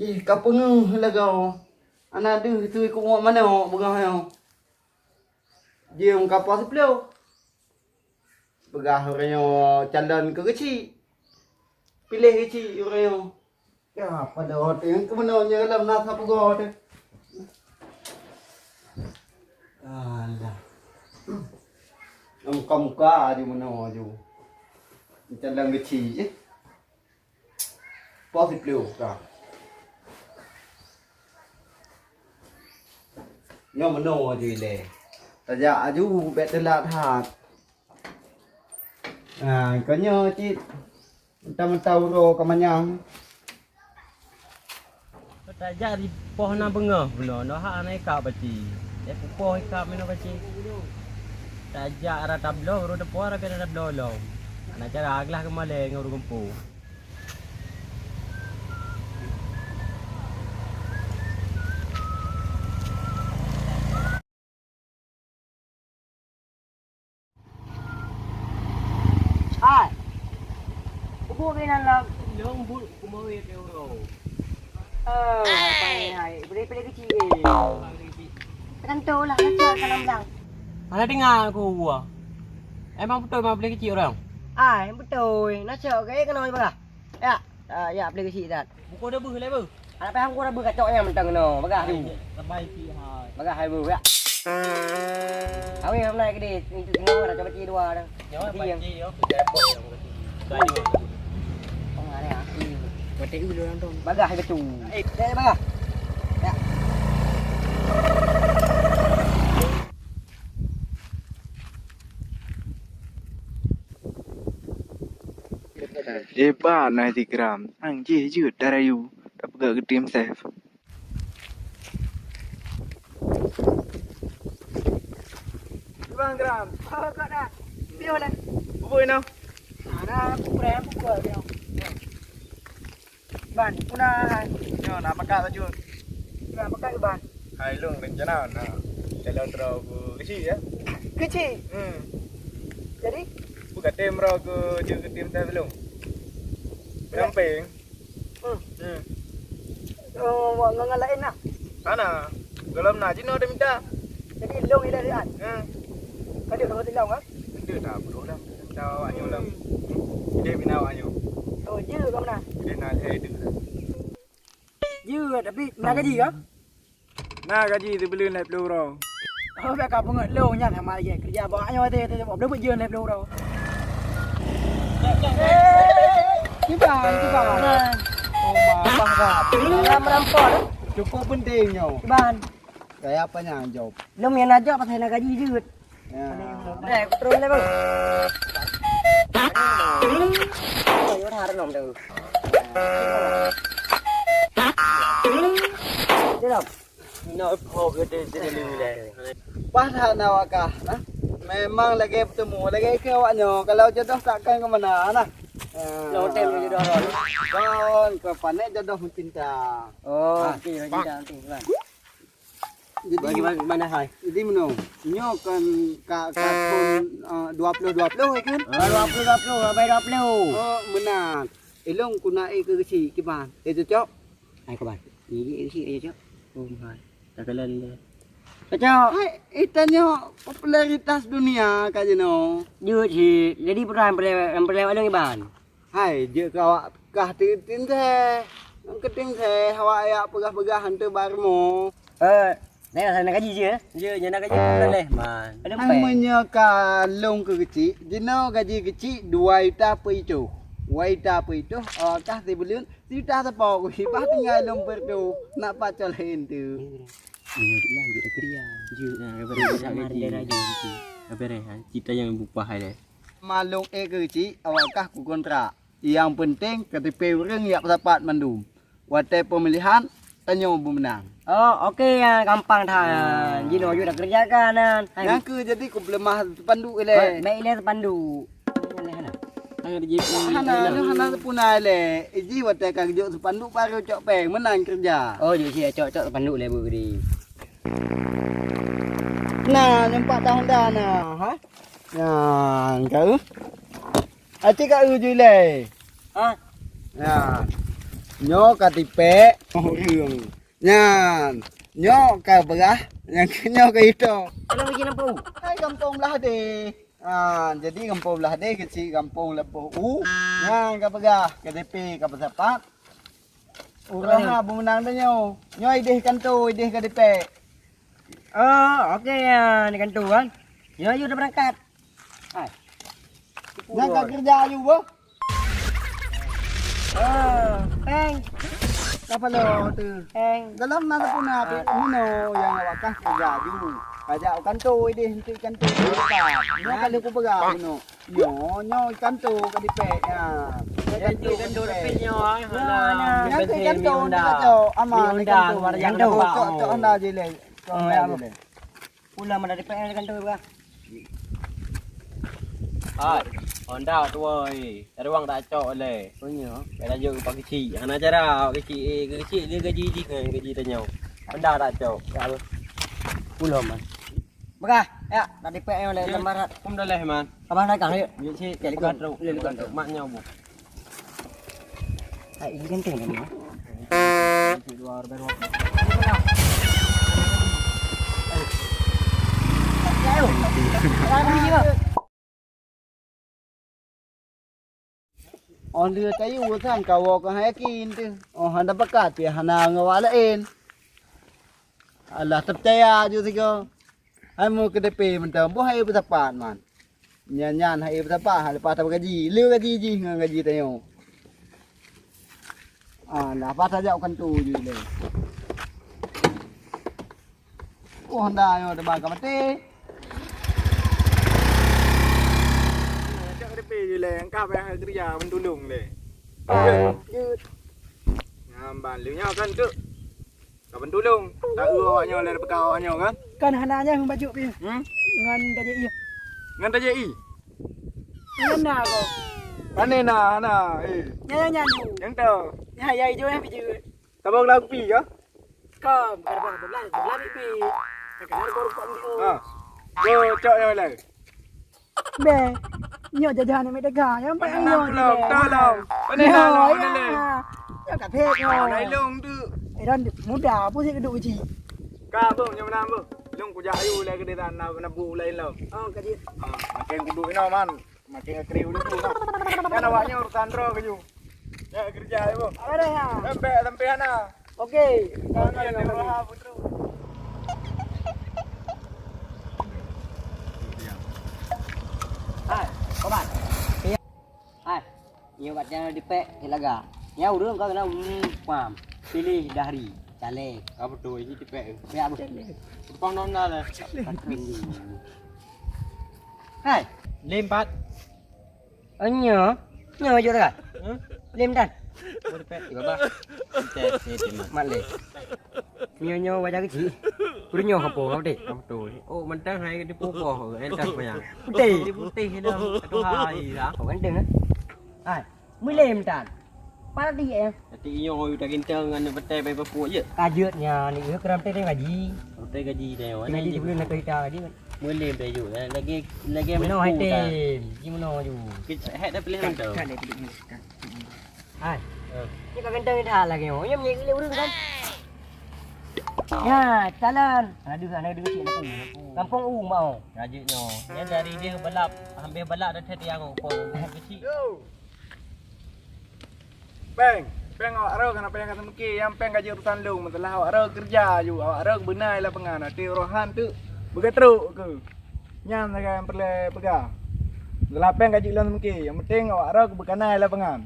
Ih, kapeng lagau. Anak tu ikut mana begah yang. Dia kapal sepuluh. Begah orang yang calon ke kecil. Pilih kecil orang yang. Ya, pada hotel ke mana nya dalam nasa pegah tu. Alah. Muka-muka di mana je. Calon kecil je. Kapal sepuluh kah. Nhớ mà nô gì lệ ta dạ chú bé tên là hạt có nhớ chị trăm tàu rồi có mà nhang ta dạ di pohon na benga beno no ha nai ka baci ya poh ka meno baci ta dạ ra tablo ro de por ra tablo lo na cara aglah ke male nguru gempu Ai. Buku cái này là long bu ku mau ye ke ro phải này, beli cái gì? Kan tu lah nak dalam lang. Mana dengar aku gua. Emang betul mau beli kecil orang? Ai, betul. Nak cak cái nói baga. Ya, ya beli cái gì dah. Buku dah beuh le beuh. Anak paham gua dah berkacoknya mentang no, baga tu. Sabai ki hai. Baga hai beuh ya. Awi hôm nay cái đi, mình tự nấu là cho bác chi đua đâu. Nhớ baci yo ke depot yang baju. Không ngờ đây hả? Buat teh dulu nonton. Baga hai betul. Eh, baga. Ya. Hebat nah Tikram. Anjir jut darayu. Tak pegak ke tim safe. Bang Gram. Kau dah. Dia mana? Apa ini? Ada kurang buku dia. Ban, punah. Yo nak pakai baju. Dah pakai ban. Hai long rencana nak jalan terau ke kecil ya. Kecil. Jadi Bukan tim ro ke tim safe belum. Camping. Oh, ngalain lah. Ana. Dalam nak Cina dah minta. Jadi long ini dari an. Kau dia kalau tidak kan? Dia tak perlu dah. Minta awaknya lam. Dia minta awaknya. Oh, je kau mana? Dia nak saya dia. Je tapi nak gaji kan? Nah gaji tu beli naik puluh ro. Oh, baik kau pengat long nya sama lagi kerja bawahnya tu buat dia je naik long. Kiban. oh bang kap Dalam merampok. cukup pentingnya Kiban. kayak apa yang jawab Long yang aja pasal nak gaji je. ya Dah, terus le bang. Oh, yo harus nom tu. Tidak. No po ke de lu le. Pahala nawakah nah memang lagi bertemu lagi ke awaknya kalau jodoh takkan ke mana nah Hotel je dah. kan ke panek jodoh mencinta Oh, okey, nanti kan. jadi Mana hai? jadi menung nyo kan pun 20 kan 20 sampai 20. oh benar ilong kuna ke kecil kiban itu cok Hai các bạn. Ini isi aja, Cok. Oh hai. Tak kelen le. Cok. hai itanyo popularitas dunia kajeno Như thì jadi peran perlewat ada Iban. hai je kawak kah tin teh keting teh hawa ya pegah-pegah hantu barmo Đây là thằng này cái gì chứ? Je nya nak gaji bulan le man. Ada namanya kalung ke kecil jino gaji kecil 2 juta per itu 2 juta per itu kah sebelum juta sepo bah tinggal lomper tu nak pacol hentu Ini lah je kerja. Je nah beri nak gaji. Beri ha. Kita yang bupah hai le. malung ke kecil awakah ku kontrak yang penting KTP orang yang dapat mandum wate pemilihan tanyo menang Oh, okey ya, gampang dah. Jino juga dah kerjakan kan. yang ke jadi ku lemah pandu ile Baik le pandu. Hang ada je. hana punai le iji wate kang jo pandu baru cok peng menang kerja Oh, jadi cok pandu le beri. nah nampak tahun dah nah ha nah kau Aci kat ujui le. Ah, Ya. Nyo katipe. Oh riang. Nyan. Nyo ka berah. Yang nyo ka ito. Kalau bagi nampu. Hai kampung belah de. Jadi kampung belah de kecil kampung lepoh. Nyan ka berah. KTP ka pesapat. Uraha pemenang dah nyo. Nyo ideh kanto, ideh KTP. Oh, okey ya, ni kan tu kan. Ya, you dah berangkat. Hai. Nyan ka kerja you boh. Oh, peng, Kapal lo tu. peng. Dalam mana pun apa mino yang awak kerja you. Kajak kanto ideh henti kanto. Nyo kalau ku berah mino. Nyo kanto KTP ya. Kanto depenya Nanti kanto dia tu aman kanto. Kanto. Cok anda je le. Oh, ya apa? Pula mana di peng kan tu berah. Hai, Honda tu oi. Ruang tak cok le. Punya. Kita jauh pak kecil. Hana cara kecil dia gaji kan gaji tanya. Honda tak cok. Ya apa? Pula man. Berah, ya, dah di peng oleh lembarat. Kum dah leh man. Abang naik kang ni. Dia si jadi kadro. Maknya bu. Hai, ini kan tengah ni. Luar baru. Ayo. Ada biji apa? On dia tayu sang kawo ka hakin tu. Oh handa bakat pi hana ngawalain. Allah percaya je tiga. Hai mu KTP mentam bo hai bersapan man. Nyan hai bersapan lepas tak gaji. Liu gaji ji ngan gaji tayo. Lah pas saja kan tu je le. Oh handa yo de bang ka mati. je le angkap yang kerja mentulung le. Ngamban liu nya kan tu. Ka mentulung. Tak awaknya le bekau awaknya kan. Kan hananya hang baju pi. Ngan gaji iya. Ngan tak jadi. Ngan na ko. Pane na. Nya. Yang tu. Ya ya jo yang biju. Tabang lagu pi ke? Kam, kadang belah pi. Kadang baru pon di. Ha. Go cok yang le. Be. Nyo jajan ni meda ga, yang Pane na pulau tolong. Pane na le. Ya ka phek nyo. Nai long tu. Ai dan muda pu si keduk ji. Ka bung yang mana bung? Long ku jayu le ke dan na bu lain lo. Oh gaji. Makin kudu ino man. Makin kriu dulu kan. Kan awaknya urusan ro ke ju. Ya kerja ibu. Ada ya. Sampai ana. Okey. Jangan ada roha putru. Hai, các bạn. Hai, nhiều bạn yang di pek hilaga. Ya urang kau kena pam. Pilih dari caleg. Apa tu ini tipe. Ya bu. Pang nona le. Hai, Lempat. nyo. Nyo jo dah. Lem dan. Boleh pet juga bah. Kita mah. Mat le. Nyo wajah kecil. Kudu nyo hapo kau deh. Apa tu? Oh, mentang hai di popo. Entar banyak. Putih. Di putih dah. Aduh hai dah. Kau kan dengar. Hai, mui lem dan. Pada dia yang Nanti iyo udah kencang dengan betai pai papu je. kajutnya ni keram teh gaji. Betai gaji dia. Gaji di bulan nak kita gaji. Boleh pai ju. Lagi Mano hai tem. Gimana ju. Kita head dah pilih tu. Hai. Ni kau kentang ni dah lagi. Oh, yang ni urang kan. Ya, jalan. Ada kecil nak pergi. Kampung mau. Rajinnya. Yang dari dia balap hampir balap dah tiang pun kecil. Peng awak ro kenapa yang kata mungkin yang peng gaji urusan lu masalah awak ro kerja ju awak ro benar lah pengan ati rohan tu begatruk ke nyam saja yang perlu pegang masalah peng gaji lu mungkin yang penting awak ro berkanai lah pengan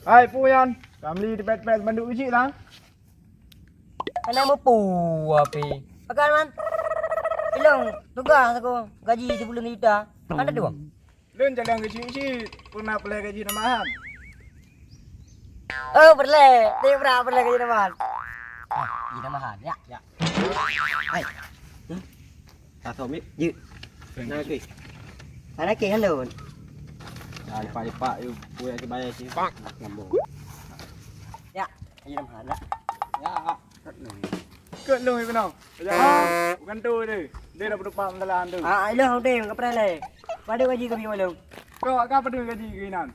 hai puyan kami di pet banduk kecil lah Anak mau pu api. Pakai man. Bilang tugas aku gaji 10 juta. Ada dua. lun cadang kecil-kecil pernah pelai gaji namahan Oh, perle. Dia berapa perle gaji namahan? Gaji namahan. Ya. Hai. Tak tahu mik. Ye. Nak ke? Sana ke kan lun. Dah lipat you punya bayar sih. Pak. Ngambung. Ya. Gaji namahan lah. Ya. ke lu ni kenal bukan tu dia dah berdepan dalam tu Ah, ilah dia enggak perle. Pada gaji kami malu. kau apa tu gaji kinan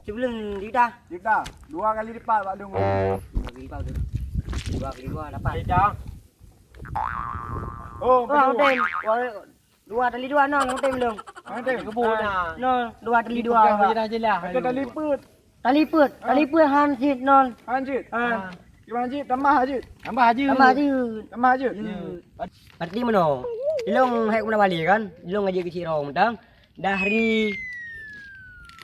sebelum kita. Juta. 2 kali lipat Pak Long. 2 kali kau tu. 2 kali 2 dapat. Dah. Oh, Oh, betul. hotel. 2 kali 2 non hotel belum. Ada Kebun dah. Non, 2 kali 2. Pegang je lah. Ada tali put. Tali put hansit non. Anjir. Ha. Gimana Jit? Tambah Jit. Tambah je. Tambah je. Tambah Jit. Arti mana? Ilong hai kena balik kan? Ilong aja kecil rong tang. Dah hari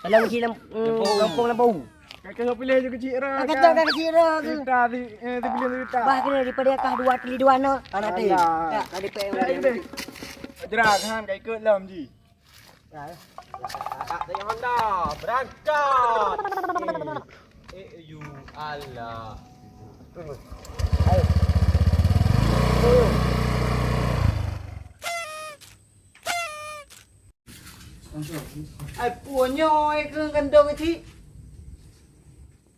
dalam kecil kampung Lampau. Kakak pilih je kecil dah. Kata kan kecil dah tu. Kita di pilih kita. Bah kena daripada kah 2 kali 2 no. Anak tu. Alah. Tak ada pe. Jerak kan kau ikut lam Ji. Tengok Honda. Berangkat. You Allah. Ai punya ai ke kandang kecil.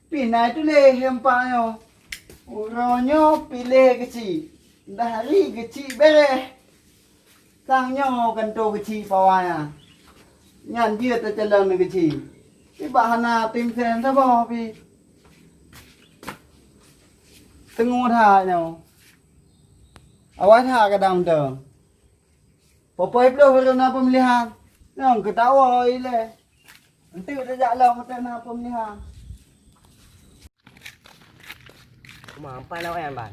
Pinai tu leh hempanya. Orangnya pilih kecil. Dah hari kecil beres. Tangnya kandang kecil pawanya. Nyan dia terjalan kecil. Di bahana tim sen apa pi. Tengok thanya. Awak tha kadang tu. Popoi belum kerana pemilihan. Yang ketawa ile. Nanti udah jalan kerana pemilihan. Mampai lah kan ban.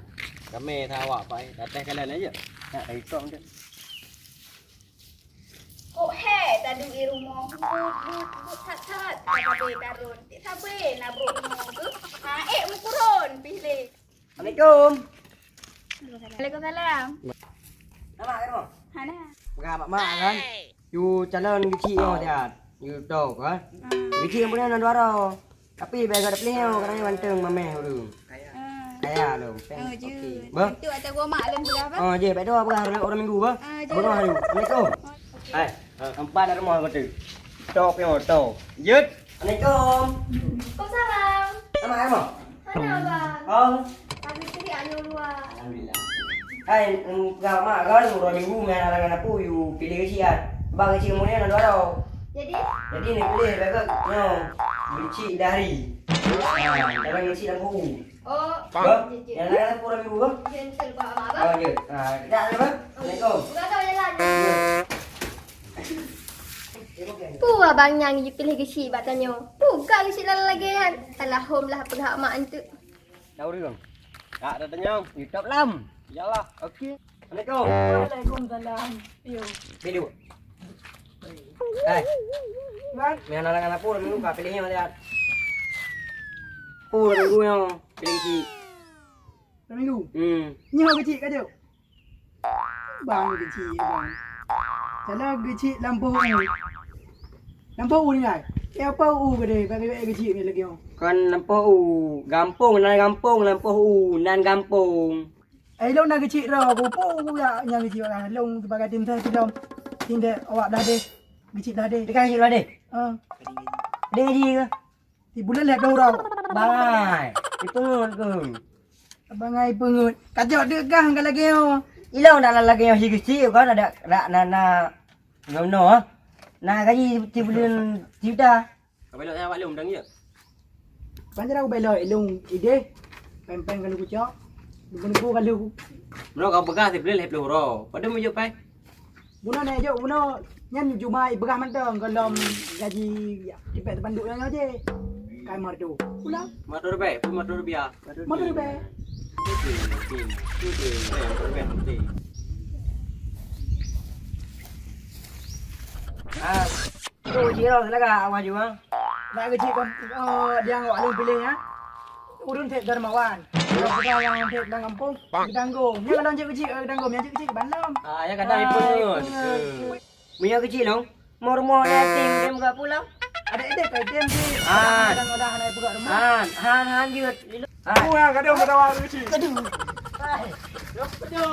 Kami tahu apa? Datang kalian aja. Tak ada ikut dia. Kok he tadu di rumah but tat tapi tarun sabe na bro mo ha mukurun pilih. Assalamualaikum. Waalaikumsalam. Nama kan mo? Hana. Pegang mak kan. You calon kecil yo dia. You tahu kan? Kecil punya nan dua. Tapi biasa ada pilih yo kerana banteng mameh dulu. Kaya lu. Okey. Ba? Tu ada gua mak lem berapa? Oh, je baik doa berapa orang minggu ba? Berapa hari? Assalamualaikum. Hai, empat dari rumah betul. Tok yo tok. Yut. Assalamualaikum. Waalaikumsalam. Nama kan mo? Hana bang. Oh. Kami sini anu luar. Alhamdulillah. Hai, pegang mak kan orang minggu main arangan apa you pilih kecil. Bang kecil punya nan dua. Jadi Jadi ni pilih baik no. Kecil dari. Dalam kecil dan buku. oh Ba? Yang lain apa orang minggu ba? gentle pak mak Oh, je. Kita ada ba? Assalamualaikum. Bukan tahu jalan. Abang yang pilih kecil bat tanya. Bukan kecil lagi kan. Alah home lah pegak mak antu. Tahu dia. Tak ada tanya. YouTube lam. Yalah. Okey. Assalamualaikum. Waalaikumsalam. Yo. Video. Hai. Bang, ni anak-anak apa orang minggu kau pilihnya dia. Oh, orang minggu yang pilih kecil. Minggu. Ni Nyawa kecil kat dia. Bang kecil bang. Kalau kecil lampu U. Lampu U ni ai. Apa U ke dia? Bagi kecil ni lagi. kan nampak gampung nan gampung nampak nan gampung. Ai long nak kecil dah. Gopo ya yang kecil ah. Long sebagai tim saya sudah. Tim dia awak dah ada. Kecil dah ada. Dekat kecil ada. Ha. Ada gaji ke? Di bulan lihat dah orang. Bangai. Dipungut ke? Abang ai pengut. Kajak degah kan lagi. Ilang dah lagi yang kecil kan ada nak ngono. Nah gaji di bulan juta. Kau belok saya awak lum dang ya. Panjang aku belok long ide. Pempeng kalau kucak. Bukan kalau Bro kau begas beli lep loro. Pada mu pai. Buno ni je, buno nyan cuma berah mantang kalau gaji tipet banduk yang aja. Kamar tu. Pulang. Motor bai, motor rupiah. Mana tu be? Ah. Tu jiro selaga awak juga. Nak kecil kan dia awak lu pilih ya. Urun tek dermawan. Kalau kita yang tek dalam kampung, gedanggung. Ni kalau je kecil gedanggung, yang je kecil bandam. Ah, ya kadang ipun. Punya kecil dong. Mau yatim dia enggak pulang. Ada ide kai dem je. Ah. Kadang ada hanai buka rumah. Han jut. Aku yang kadang bertawa kecil. Aduh. Yo,